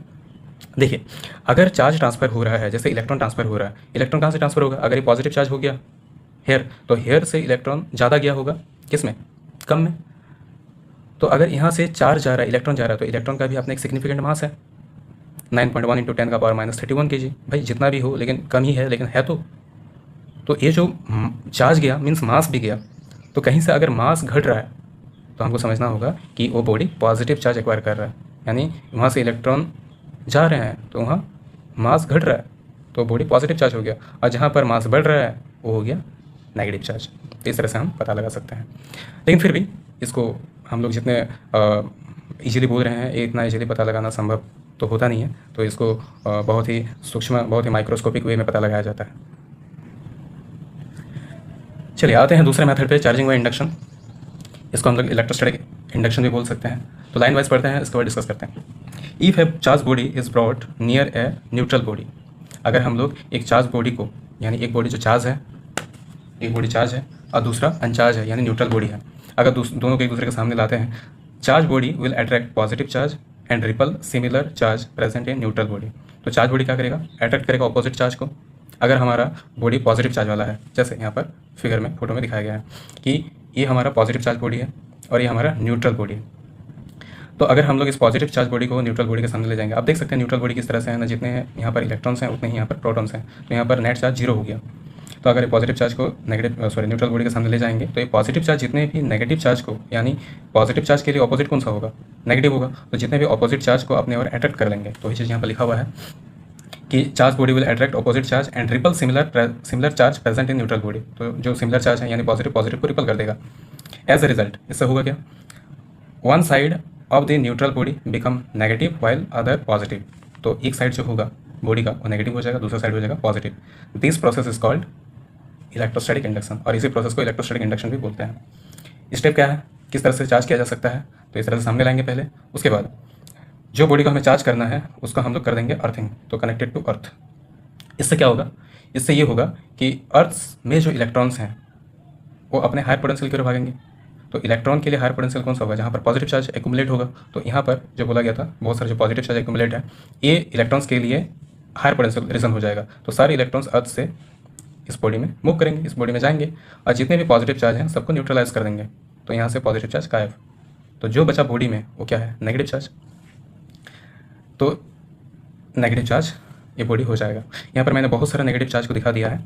देखिए, अगर चार्ज ट्रांसफ़र हो रहा है, जैसे इलेक्ट्रॉन ट्रांसफ़र हो रहा है, इलेक्ट्रॉन कहाँ से ट्रांसफ़र होगा? अगर ये पॉजिटिव चार्ज हो गया हेयर, तो हेयर से इलेक्ट्रॉन ज़्यादा गया होगा किस में? कम में। तो अगर यहाँ से चार्ज जा रहा है, इलेक्ट्रॉन जा रहा है, तो इलेक्ट्रॉन का भी अपना एक सिग्निफिकेंट मास है 9.1 × 10⁻³ kg। भाई जितना भी हो लेकिन कम ही है, लेकिन है तो ये जो चार्ज गया मीन्स मास भी गया। तो कहीं से अगर मास घट रहा है तो हमको समझना होगा कि वो बॉडी पॉजिटिव चार्ज एक्वायर कर रहा है, यानी वहाँ से इलेक्ट्रॉन जा रहे हैं तो वहाँ मास घट रहा है तो बॉडी पॉजिटिव चार्ज हो गया, और जहाँ पर मास बढ़ रहा है वो हो गया नेगेटिव चार्ज। तो इस तरह से हम पता लगा सकते हैं। लेकिन फिर भी इसको हम लोग जितने ईजिली बोल रहे हैं, ये इतना ईजिली पता लगाना संभव तो होता नहीं है, तो इसको बहुत ही सूक्ष्म, बहुत ही माइक्रोस्कोपिक वे में पता लगाया जाता है। चलिए आते हैं दूसरे मेथड पे, चार्जिंग बाय इंडक्शन। इसको हम लोग इलेक्ट्रोस्टैटिक इंडक्शन भी बोल सकते हैं। तो लाइन वाइज पढ़ते हैं, इसके बाद डिस्कस करते हैं। If A charge body is brought near a neutral body, अगर हम लोग एक चार्ज बॉडी को, यानी एक बॉडी जो चार्ज है, एक बॉडी चार्ज है और दूसरा अनचार्ज है यानी न्यूट्रल बॉडी है, अगर दोनों को एक दूसरे के सामने लाते हैं, charge body will attract positive charge and ripple similar charge present in neutral body. तो चार्ज बॉडी क्या करेगा? अट्रैक्ट करेगा ऑपोजिट चार्ज को। अगर हमारा बॉडी पॉजिटिव चार्ज वाला है, जैसे यहाँ पर फिगर में, फोटो में दिखाया गया है कि ये हमारा पॉजिटिव चार्ज बॉडी है और ये हमारा न्यूट्रल बॉडी है, तो अगर हम लोग इस पॉजिटिव चार्ज बॉडी को न्यूट्रल बॉडी के सामने ले जाएंगे, आप देख सकते हैं न्यूट्रल बॉडी किस तरह से है ना, जितने यहाँ पर इलेक्ट्रॉन्स हैं उतने ही यहाँ पर प्रोटॉन्स हैं, तो यहाँ पर नेट चार्ज जीरो हो गया। तो अगर पॉजिटिव चार्ज को न्यूट्रल बॉडी के सामने ले जाएंगे तो ये पॉजिटिव चार्ज जितने भी नेगेटिव चार्ज को, यानी पॉजिटिव चार्ज के लिए ऑपोजिट कौन सा होगा, नेगेटिव होगा, तो जितने भी ऑपोजिट चार्ज को अपने और अट्रैक्ट कर लेंगे। तो ये चीज़ यहाँ पर लिखा हुआ है कि charge body will attract opposite charge and ripple similar charge present in neutral body. तो जो सिमिलर चार्ज है यानी पॉजिटिव को रिपल कर देगा। एज अ रिजल्ट इससे होगा क्या, one side of the neutral body become negative while other positive. तो एक साइड जो होगा बॉडी का वो नेगेटिव हो जाएगा, दूसरा साइड हो जाएगा positive. This process is called electrostatic induction, और इसी प्रोसेस को इलेक्ट्रोस्टैटिक इंडक्शन भी बोलते हैं। स्टेप क्या है, किस तरह से चार्ज किया जा सकता है, तो इस तरह से सामने लाएंगे पहले। उसके बाद जो बॉडी को हमें चार्ज करना है उसको हम लोग कर देंगे अर्थिंग, तो कनेक्टेड टू अर्थ। इससे क्या होगा, इससे ये होगा कि अर्थ में जो इलेक्ट्रॉन्स हैं वो अपने हायर पोटेंशियल की ओर भागेंगे। तो इलेक्ट्रॉन के लिए हायर पोटेंशियल कौन सा होगा, जहाँ पर पॉजिटिव चार्ज एक्यूमुलेट होगा। तो यहाँ पर जो बोला गया था बहुत सारे जो पॉजिटिव चार्ज एक्यूमुलेट है, ये इलेक्ट्रॉन्स के लिए हायर पोटेंशियल रीजन हो जाएगा। तो सारे इलेक्ट्रॉन्स अर्थ से इस बॉडी में मूव करेंगे, इस बॉडी में जाएंगे, और जितने भी पॉजिटिव चार्ज हैं सबको न्यूट्रलाइज कर देंगे। तो यहाँ से पॉजिटिव चार्ज गायब। तो जो बचा बॉडी में वो क्या है, नेगेटिव चार्ज। तो नेगेटिव चार्ज ये बॉडी हो जाएगा। यहाँ पर मैंने बहुत सारा नेगेटिव चार्ज को दिखा दिया है।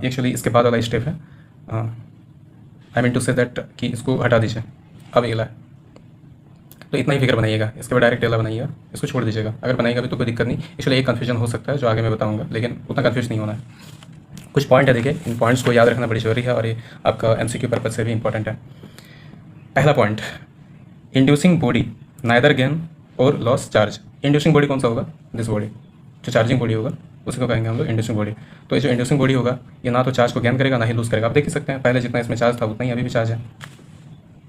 एक्चुअली इसके बाद वाला स्टेप है, I mean to say that कि इसको हटा दीजिए, अब अगला है। तो इतना ही फिगर बनाइएगा, इसके बाद डायरेक्ट अगला बनाइएगा, इसको छोड़ दीजिएगा। अगर बनाएगा भी तो कोई दिक्कत नहीं। एक्चुअली एक कन्फ्यूजन हो सकता है जो आगे मैं बताऊँगा, लेकिन उतना कन्फ्यूज नहीं होना है। कुछ पॉइंट है, देखिए इन पॉइंट्स को याद रखना बड़ी जरूरी है, और ये आपका MCQ पर्पज से भी इंपॉर्टेंट है। पहला point, inducing body neither gain और लॉस चार्ज। इंड्यूसिंग बॉडी कौन सा होगा, दिस बॉडी, जो चार्जिंग बॉडी होगा उसी को कहेंगे हम लोग इंड्यूसिंग बॉडी। तो ये जो इंड्यूसिंग बॉडी होगा ये ना तो चार्ज को गेन करेगा ना ही लूज करेगा। आप देख ही सकते हैं पहले जितना इसमें चार्ज था उतना ही अभी भी चार्ज है।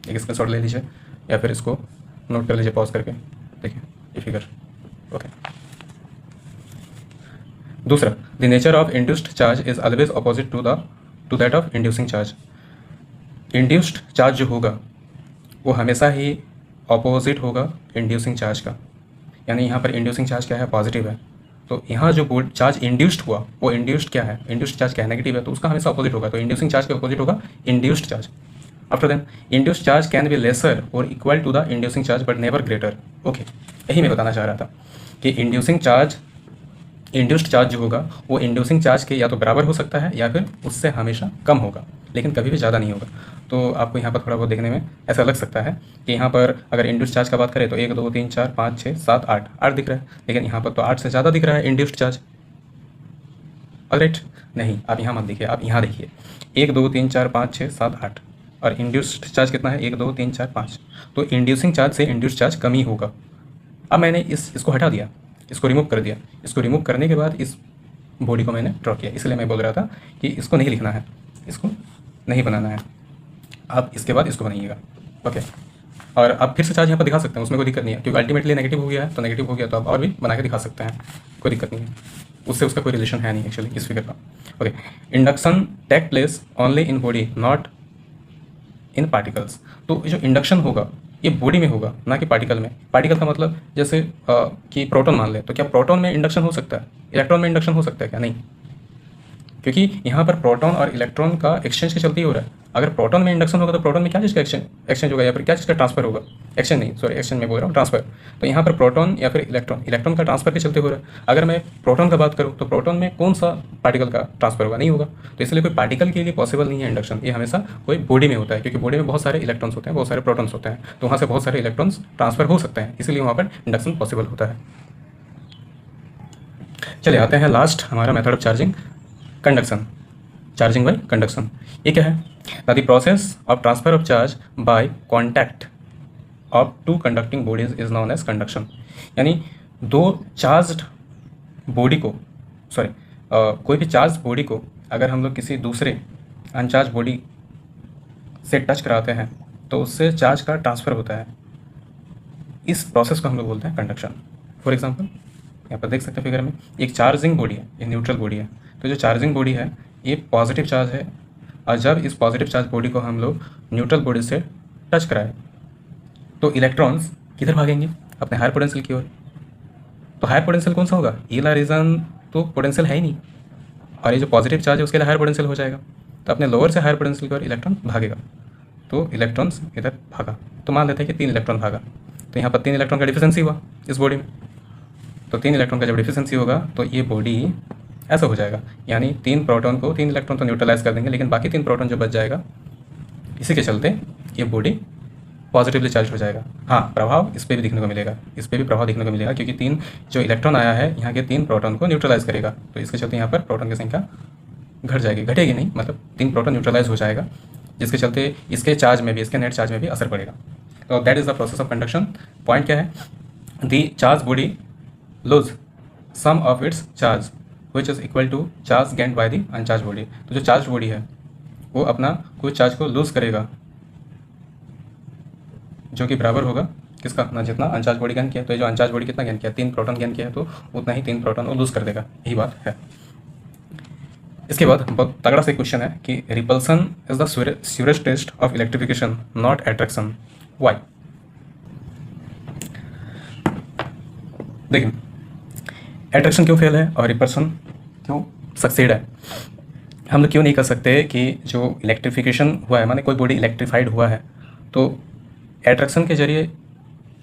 एक स्क्रीनशॉट ले लीजिए या फिर इसको नोट कर लीजिए पॉज करके, देखिए ये फिगर। ओके, दूसरा, the nature of induced charge is always opposite to that of inducing charge. Induced charge जो होगा वो हमेशा ही अपोजिट होगा इंड्यूसिंग चार्ज का। यानी यहाँ पर इंड्यूसिंग चार्ज क्या है, पॉजिटिव है। तो यहाँ जो चार्ज इंड्यूस्ड हुआ वो इंड्यूस्ड क्या है, इंड्यूस्ड चार्ज क्या है, नेगेटिव है, तो उसका हमेशा अपोजिट होगा। तो इंड्यूसिंग चार्ज के अपोजिट होगा induced charge. After then, induced charge can be lesser or equal to the inducing charge but never greater. Okay, यही मैं बताना चाह रहा था कि इंड्यूस्ड चार्ज जो होगा वो इंड्यूसिंग चार्ज के या तो बराबर हो सकता है या फिर उससे हमेशा कम होगा, लेकिन कभी भी ज़्यादा नहीं होगा। तो आपको यहाँ पर थोड़ा बहुत देखने में ऐसा लग सकता है कि यहाँ पर अगर इंड्यूस्ड चार्ज का बात करें तो 1 2 3 4 5 6 7 8 दिख रहा है, लेकिन यहाँ पर तो 8 से ज़्यादा दिख रहा है इंड्यूस्ड चार्ज। राइट, नहीं, आप यहाँ मत देखिए, आप यहाँ देखिए 1 2 3 4 5 6 7 8, और इंड्यूस्ड चार्ज कितना है, 1 2 3 4 5। तो इंड्यूसिंग चार्ज से इंड्यूस्ड चार्ज कम ही होगा। अब मैंने इसको हटा दिया, इसको रिमूव कर दिया। इसको रिमूव करने के बाद इस बॉडी को मैंने ड्रॉ किया, इसलिए मैं बोल रहा था कि इसको नहीं लिखना है, इसको नहीं बनाना है, आप इसके बाद इसको बनाइएगा। ओके, और आप फिर से चार्ज यहाँ पर दिखा सकते हैं, उसमें कोई दिक्कत नहीं है, क्योंकि अल्टीमेटली नेगेटिव हो गया है तो नेगेटिव हो गया तो आप और भी बना के दिखा सकते हैं, कोई दिक्कत नहीं है, उससे उसका कोई रिलेशन है नहीं एक्चुअली इस फिगर का। Okay, induction take place only in body not in particles. तो जो इंडक्शन होगा ये बॉडी में होगा ना कि पार्टिकल में। पार्टिकल का मतलब जैसे कि प्रोटॉन मान ले, तो क्या प्रोटॉन में इंडक्शन हो सकता है, इलेक्ट्रॉन में इंडक्शन हो सकता है क्या, नहीं, क्योंकि यहाँ पर प्रोटॉन और इलेक्ट्रॉन का एक्सचेंज के चलते ही हो रहा है। अगर प्रोटॉन में इंडक्शन होगा तो प्रोटॉन में क्या चीज़ का एक्सचेंज होगा, या फिर क्या चीज़ का ट्रांसफर होगा, एक्सचेंज नहीं, सॉरी एक्सचेंज में बोल रहा हूँ, ट्रांसफर। तो यहाँ पर प्रोटॉन या फिर इलेक्ट्रॉन का ट्रांसफर के चलते हो रहा है। अगर मैं प्रोटॉन का बात करूँ तो प्रोटॉन में कौन सा पार्टिकल का ट्रांसफर होगा, नहीं होगा। तो इसलिए कोई पार्टिकल के लिए पॉसिबल नहीं है इंडक्शन, ये हमेशा कोई बॉडी में होता है, क्योंकि बॉडी में बहुत सारे इलेक्ट्रॉन्स होते हैं, बहुत सारे प्रोटॉन्स होते हैं, तो वहाँ से बहुत सारे इलेक्ट्रॉन्स ट्रांसफर हो सकते हैं, इसलिए वहाँ पर इंडक्शन पॉसिबल होता है। चलिए आते हैं लास्ट हमारा method of charging, conduction, charging by conduction. ये क्या है, the process of transfer of charge by contact of two conducting bodies is known as conduction. यानी दो चार्ज्ड बॉडी को, कोई भी चार्ज बॉडी को अगर हम लोग किसी दूसरे अनचार्ज बॉडी से टच कराते हैं तो उससे चार्ज का ट्रांसफ़र होता है। इस प्रोसेस को हम लोग बोलते हैं कंडक्शन। फॉर एग्जांपल यहाँ पर देख सकते हैं फिगर में, एक चार्जिंग बॉडी है, ये न्यूट्रल बॉडी है। तो जो चार्जिंग बॉडी है ये पॉजिटिव चार्ज है, और जब इस पॉजिटिव चार्ज बॉडी को हम लोग न्यूट्रल बॉडी से टच कराएं तो इलेक्ट्रॉन्स किधर भागेंगे, अपने हायर पोटेंशियल की ओर। तो हायर पोटेंशियल कौन सा होगा, ये वाला रीजन तो पोटेंशियल है ही नहीं, और ये जो पॉजिटिव चार्ज है उसके लिए हायर पोटेंशियल हो जाएगा, तो अपने लोअर से हायर पोटेंशियल की ओर इलेक्ट्रॉन भागेगा। तो इलेक्ट्रॉन्स इधर भागा, तो मान लेते हैं कि 3 इलेक्ट्रॉन भागा, तो यहाँ पर 3 इलेक्ट्रॉन का डिफिशेंसी हुआ इस बॉडी में। तो 3 इलेक्ट्रॉन का जब डिफिशेंसी होगा तो ये बॉडी ऐसा हो जाएगा, यानी 3 प्रोटॉन को 3 इलेक्ट्रॉन तो न्यूट्रलाइज कर देंगे, लेकिन बाकी 3 प्रोटॉन जो बच जाएगा, इसी के चलते ये बॉडी पॉजिटिवली चार्ज हो जाएगा। हाँ, प्रभाव इस पर भी दिखने को मिलेगा, इस पर भी प्रभाव दिखने को मिलेगा, क्योंकि 3 जो इलेक्ट्रॉन आया है यहाँ के 3 प्रोटॉन को न्यूट्रलाइज करेगा, तो इसके चलते यहाँ पर प्रोटॉन की संख्या घट जाएगी, घटेगी नहीं, मतलब 3 प्रोटॉन न्यूट्रलाइज हो जाएगा, जिसके चलते इसके चार्ज में भी, इसके नेट चार्ज में भी असर पड़ेगा। तो that is the process of conduction. Point क्या है, the charge body lose some of its charge which is equal to charge gained by the uncharge body. तो जो चार्ज बॉडी है वो अपना कुछ चार्ज को लूज करेगा, जो कि बराबर होगा किसका, ना जितना अनचार्ज बॉडी गेन किया। तो ये जो अनचार्ज बॉडी कितना गेन किया, 3 प्रोटॉन गेन किया, तो उतना ही 3 प्रोटॉन वो लूज कर देगा, यही बात है। इसके बाद बहुत तगड़ा सा क्वेश्चन है कि repulsion is the surest test of electrification not attraction, why. देखिए, अट्रैक्शन क्यों फेल है और रिपल्सन क्यों सक्सीड है। हम लोग क्यों नहीं कर सकते कि जो इलेक्ट्रिफिकेशन हुआ है, माने कोई बॉडी इलेक्ट्रीफाइड हुआ है, तो एट्रैक्शन के जरिए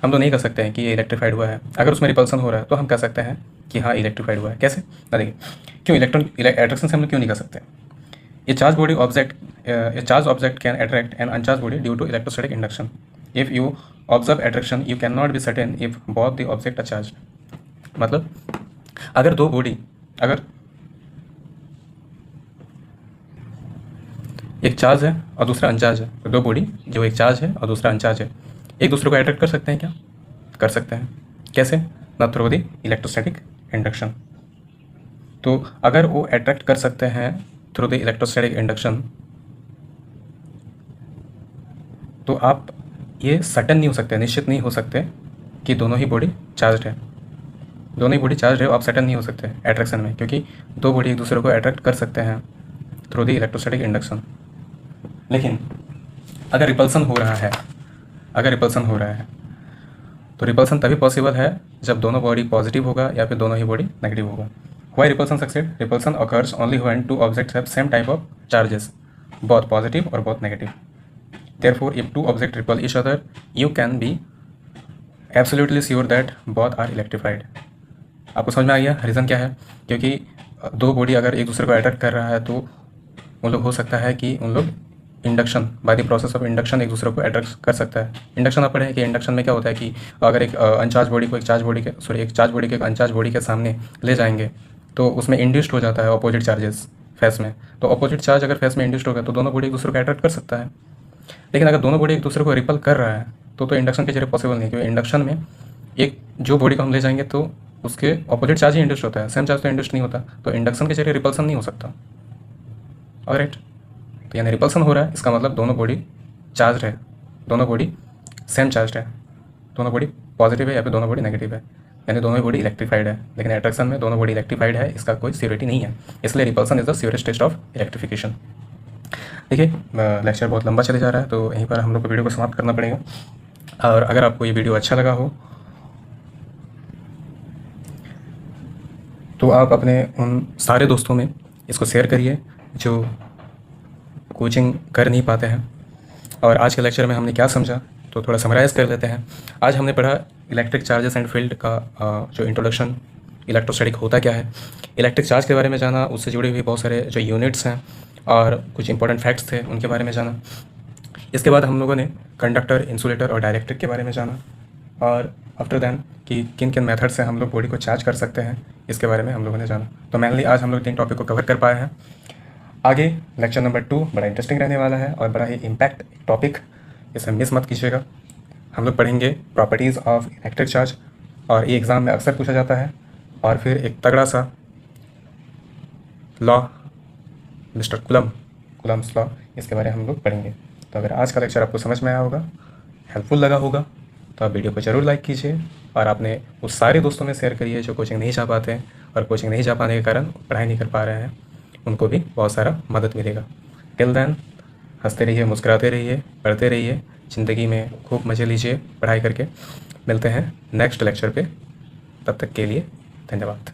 हम लोग नहीं कर सकते हैं कि ये इलेक्ट्रीफाइड हुआ है। अगर उसमें रिपल्सन हो रहा है तो हम कह सकते हैं कि हाँ इलेक्ट्रीफाइड हुआ है। कैसे, ना देखिए, क्यों एट्रैक्शन से हम लोग क्यों नहीं कर सकते। ये charge object can attract an uncharge body due to electrostatic induction. If you observe attraction you can not be certain if both the object are charge. मतलब अगर दो बॉडी, अगर एक चार्ज है और दूसरा अनचार्ज है, तो दो बॉडी जो एक चार्ज है और दूसरा अनचार्ज है, एक दूसरे को अट्रैक्ट कर सकते हैं क्या, कर सकते हैं। कैसे, ना थ्रू द इलेक्ट्रोस्टैटिक इंडक्शन। तो अगर वो अट्रैक्ट कर सकते हैं थ्रू द इलेक्ट्रोस्टैटिक इंडक्शन, तो आप ये सर्टेन नहीं हो सकते, निश्चित नहीं हो सकते कि दोनों ही बॉडी चार्ज है, दोनों ही बॉडी चार्ज है, आप सर्टेन नहीं हो सकते अट्रैक्शन में, क्योंकि दो बॉडी एक दूसरे को अट्रैक्ट कर सकते हैं थ्रू द इलेक्ट्रोस्टैटिक इंडक्शन। लेकिन अगर रिपल्सन हो रहा है, तो रिपल्सन तभी पॉसिबल है जब दोनों बॉडी पॉजिटिव होगा या फिर दोनों ही बॉडी नेगेटिव होगा। Why repulsion succeed, repulsion occurs only when two objects have same type of charges, both positive और both negative. Therefore, if two objects repel each other, you can be absolutely sure that both are electrified. आपको समझ में आ गया reason क्या है, क्योंकि दो body अगर एक दूसरे को अट्रैक्ट कर रहा है तो उन लोग हो सकता है कि उन लोग induction, by the process of induction एक दूसरे को अट्रैक्ट कर सकता है। इंडक्शन आप पढ़े कि इंडक्शन में क्या होता है कि अगर एक अनचार्ज बॉडी को एक चार्ज बॉडी के अनचार्ज बॉडी के सामने ले जाएंगे तो उसमें इंड्यूस्ड हो जाता है अपोजिट चार्जेस फेस में। तो अपोजिट चार्ज अगर फेस में इंड्यूस्ड होगा तो दोनों बॉडी एक दूसरे को अट्रैक्ट कर सकता है। लेकिन अगर दोनों बॉडी एक दूसरे को रिपल कर रहा है तो इंडक्शन के जरिए पॉसिबल नहीं, क्योंकि इंडक्शन में एक जो बॉडी को हम ले जाएंगे तो उसके अपोजिट चार्ज ही इंड्यूस्ड होता है, सेम चार्ज तो इंड्यूस्ड नहीं होता, तो इंडक्शन के जरिए रिपल्सन नहीं हो सकता। ऑलराइट, तो यानी रिपल्सन हो रहा है, इसका मतलब दोनों बॉडी चार्ज है, दोनों बॉडी सेम चार्ज है, दोनों बॉडी पॉजिटिव है या फिर दोनों बॉडी नेगेटिव है, यानी दोनों ही बॉडी इलेक्ट्रीफाइड है। लेकिन अट्रैक्शन में दोनों बॉडी इलेक्ट्रीफाइड है, इसका कोई सियोरिटी नहीं है, इसलिए repulsion is the surest test of electrification. देखिए, लेक्चर बहुत लंबा चले जा रहा है, तो यहीं पर हम लोग को वीडियो को समाप्त करना पड़ेगा। और अगर आपको ये वीडियो अच्छा लगा हो तो आप अपने उन सारे दोस्तों में इसको शेयर करिए जो कोचिंग कर नहीं पाते हैं। और आज के लेक्चर में हमने क्या समझा तो थोड़ा समराइज़ कर लेते हैं। आज हमने पढ़ा इलेक्ट्रिक चार्जेस एंड फील्ड का जो इंट्रोडक्शन, इलेक्ट्रोस्टैटिक होता क्या है, इलेक्ट्रिक चार्ज के बारे में जाना, उससे जुड़े हुए बहुत सारे जो यूनिट्स हैं और कुछ इंपॉर्टेंट फैक्ट्स थे उनके बारे में जाना। इसके बाद हम लोगों ने कंडक्टर, इंसुलेटर और डाइलेक्ट्रिक के बारे में जाना, और आफ्टर दैन कि किन किन मेथड से हम लोग बॉडी को चार्ज कर सकते हैं इसके बारे में हम लोगों ने जाना। तो मेनली आज हम लोग 3 टॉपिक को कवर कर पाए हैं। आगे लेक्चर नंबर 2 बड़ा इंटरेस्टिंग रहने वाला है और बड़ा ही इम्पैक्ट टॉपिक, इसे मिस मत कीजिएगा। हम लोग पढ़ेंगे प्रॉपर्टीज़ ऑफ इलेक्ट्रिक चार्ज, और ये एग्ज़ाम में अक्सर पूछा जाता है। और फिर एक तगड़ा सा लॉ, मिस्टर कुलम्स लॉ, इसके बारे में हम लोग पढ़ेंगे। तो अगर आज का लेक्चर आपको समझ में आया होगा, हेल्पफुल लगा होगा, तो आप वीडियो को ज़रूर लाइक कीजिए और आपने उस सारे दोस्तों में शेयर करिए जो कोचिंग नहीं जा पाते हैं और कोचिंग नहीं जा पाने के कारण पढ़ाई नहीं कर पा रहे हैं, उनको भी बहुत सारा मदद मिलेगा। टिल देन हंसते रहिए, मुस्कुराते रहिए, पढ़ते रहिए, ज़िंदगी में खूब मज़े लीजिए पढ़ाई करके। मिलते हैं नेक्स्ट लेक्चर पे, तब तक के लिए धन्यवाद।